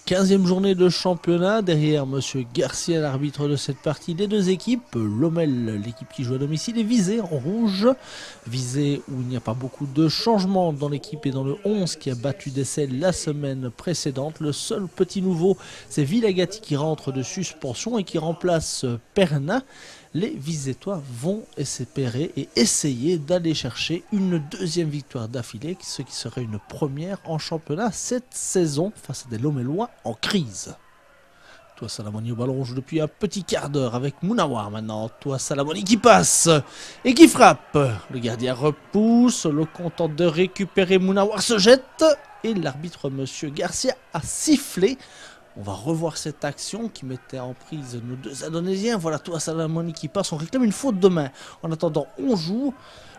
15e journée de championnat, derrière Monsieur Garcia, l'arbitre de cette partie, les deux équipes, Lommel, l'équipe qui joue à domicile, et Visé en rouge. Visé où il n'y a pas beaucoup de changements dans l'équipe et dans le 11 qui a battu d'essai la semaine précédente. Le seul petit nouveau, c'est Villagati qui rentre de suspension et qui remplace Perna. Les Visétois vont espérer et essayer d'aller chercher une deuxième victoire d'affilée, ce qui serait une première en championnat cette saison face à des Lommellois en crise. Toi Salamoni au ballon, joue depuis un petit quart d'heure avec Mounawar maintenant. Toi Salamoni qui passe et qui frappe. Le gardien repousse, le content de récupérer, Mounawar se jette et l'arbitre Monsieur Garcia a sifflé. On va revoir cette action qui mettait en prise nos deux Indonésiens. Voilà Toi Salamoni qui passe, on réclame une faute de main. En attendant, on joue.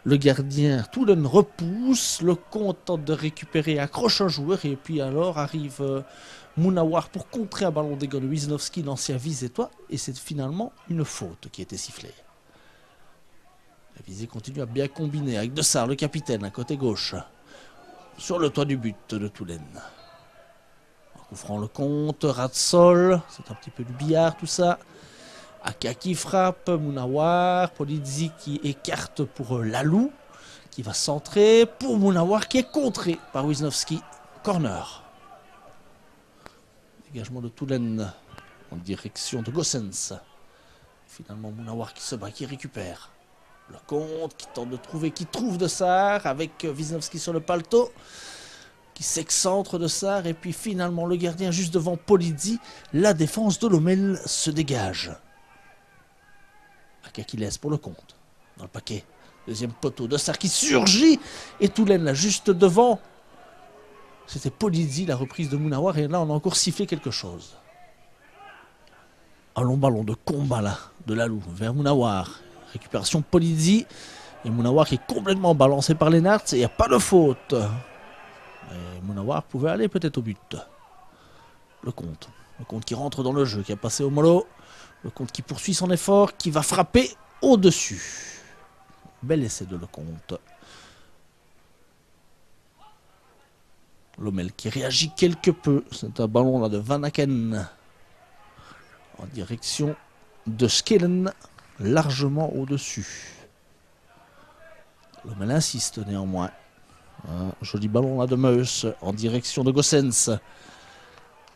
Le gardien Toulen repousse, le content de récupérer, accroche un joueur et puis alors arrive Mounawar pour contrer un ballon d'égal de Wisnowski, l'ancien Visétois, et c'est finalement une faute qui a été sifflée. La Visée continue à bien combiner avec Dessart, le capitaine, à côté gauche, sur le toit du but de Toulen. Couvrant le compte, ras de sol, c'est un petit peu du billard tout ça. Aka qui frappe, Mounawar, Polizzi qui écarte pour Lalou, qui va centrer pour Mounawar qui est contré par Wisnowski. Corner. Dégagement de Toulen en direction de Gossens. Finalement Mounawar qui se bat, qui récupère. Le compte, qui tente de trouver, qui trouve Dessart avec Wisnowski sur le paletot. Qui s'excentre de Sarr, et puis finalement le gardien juste devant Polizzi, la défense de Lommel se dégage. Aka qui laisse pour le compte, dans le paquet, deuxième poteau de Sarr qui surgit, et Toulen là juste devant, c'était Polizzi, la reprise de Mounawar, et là on a encore sifflé quelque chose. Un long ballon de combat là, de Lalou vers Mounawar, récupération Polizzi, et Mounawar qui est complètement balancé par Lennart, et il n'y a pas de faute. Et Mounawar pouvait aller peut-être au but. Le compte qui rentre dans le jeu, qui a passé au mollo. Le compte qui poursuit son effort, qui va frapper au-dessus. Bel essai de Lecomte. Lommel qui réagit quelque peu. C'est un ballon là de Van Aken en direction de Skellen, largement au-dessus. Lommel insiste néanmoins. Un joli ballon là de Meus en direction de Gossens.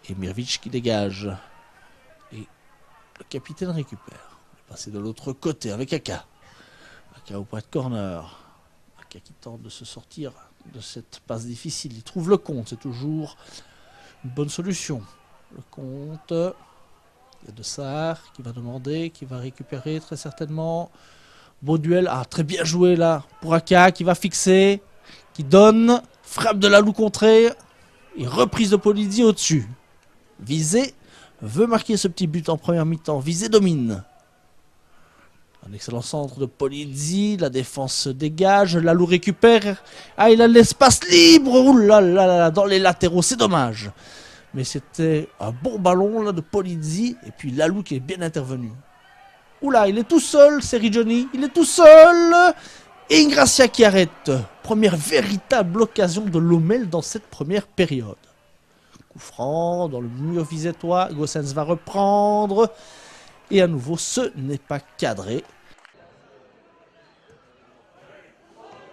Et Mirvic qui dégage. Et le capitaine récupère. Il est passé de l'autre côté avec Aka. Aka au point de corner. Aka qui tente de se sortir de cette passe difficile. Il trouve le compte. C'est toujours une bonne solution. Le compte. Il y a Dessart qui va demander, qui va récupérer très certainement. Beau duel. Ah, très bien joué là pour Aka qui va fixer. Qui donne, frappe de Lalou contrée et reprise de Polizzi au-dessus. Visé veut marquer ce petit but en première mi-temps. Visé domine. Un excellent centre de Polizzi, la défense se dégage, Lalou récupère. Ah, il a l'espace libre. Ouh là là là, dans les latéraux, c'est dommage. Mais c'était un bon ballon là de Polizzi et puis Lalou qui est bien intervenu. Oula, il est tout seul, c'est Rigioni, il est tout seul. Et Ingracia qui arrête. Première véritable occasion de Lommel dans cette première période. Coup franc dans le mur visétois. Gossens va reprendre. Et à nouveau, ce n'est pas cadré.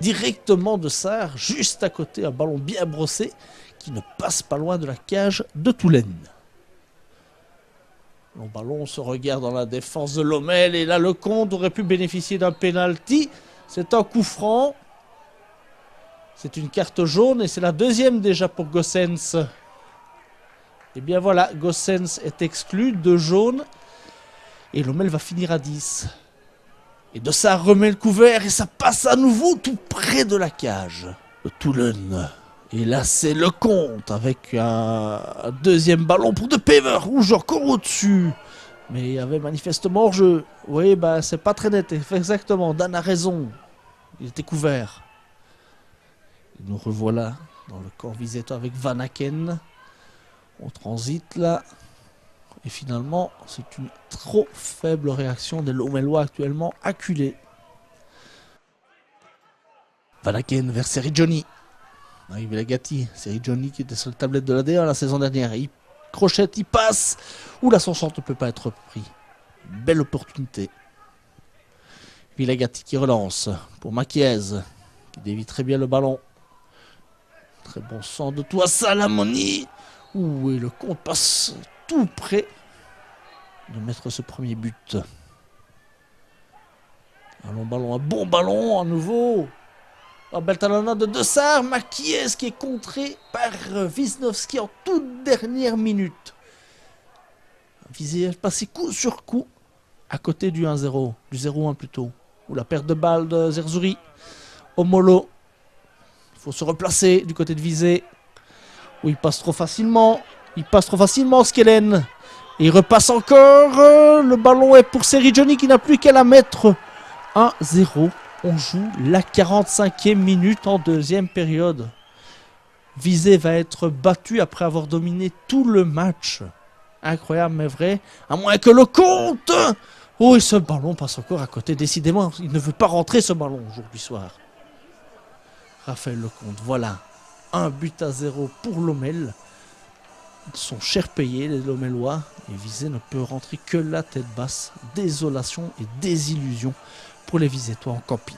Directement de Sarr, juste à côté, un ballon bien brossé qui ne passe pas loin de la cage de Toulen. Le ballon se regarde dans la défense de Lommel. Et là, Lecomte aurait pu bénéficier d'un penalty. C'est un coup franc. C'est une carte jaune et c'est la deuxième déjà pour Gossens. Et bien voilà, Gossens est exclu, 2 jaunes. Et Lommel va finir à 10. Et Dessart remet le couvert et ça passe à nouveau tout près de la cage de Toulen. Et là c'est Lecomte avec un deuxième ballon pour De Pever. Rouge encore au-dessus. Mais il y avait manifestement hors-jeu. Oui, bah c'est pas très net. Exactement, Dan a raison. Il était couvert. Et nous revoilà dans le corps visétois avec Van Aken. On transite là. Et finalement, c'est une trop faible réaction des Lommellois actuellement acculés. Van Aken vers Rigioni. Arrive la Gatti. Rigioni qui était sur la tablette de la D1 la saison dernière. Il Crochette, il passe. Oula, son centre ne peut pas être pris. Belle opportunité. Villagati qui relance pour Maquiez, qui dévie très bien le ballon. Très bon sang de toi, Salamoni. Ouh, et le compte passe tout près de mettre ce premier but. Un long ballon, un bon ballon à nouveau. La belle talonnade de Dessart, Maquiez qui est contré par Wisnowski en toute dernière minute. Visé passé coup sur coup à côté du 1-0, du 0-1 plutôt. Ou la perte de balle de Zerzuri. Omolo. Il faut se replacer du côté de Visé. Où il passe trop facilement. Il passe trop facilement, Skellen. Et il repasse encore. Le ballon est pour Sergioni qui n'a plus qu'à la mettre. 1-0. On joue la 45e minute en deuxième période. Visé va être battu après avoir dominé tout le match. Incroyable mais vrai. À moins que le compte. Oh, et ce ballon passe encore à côté. Décidément, il ne veut pas rentrer ce ballon aujourd'hui soir. Raphaël Lecomte, voilà. 1-0 pour Lommel. Ils sont chers payés, les Lommellois. Et Visé ne peut rentrer que la tête basse. Désolation et désillusion pour les Visétois en camping.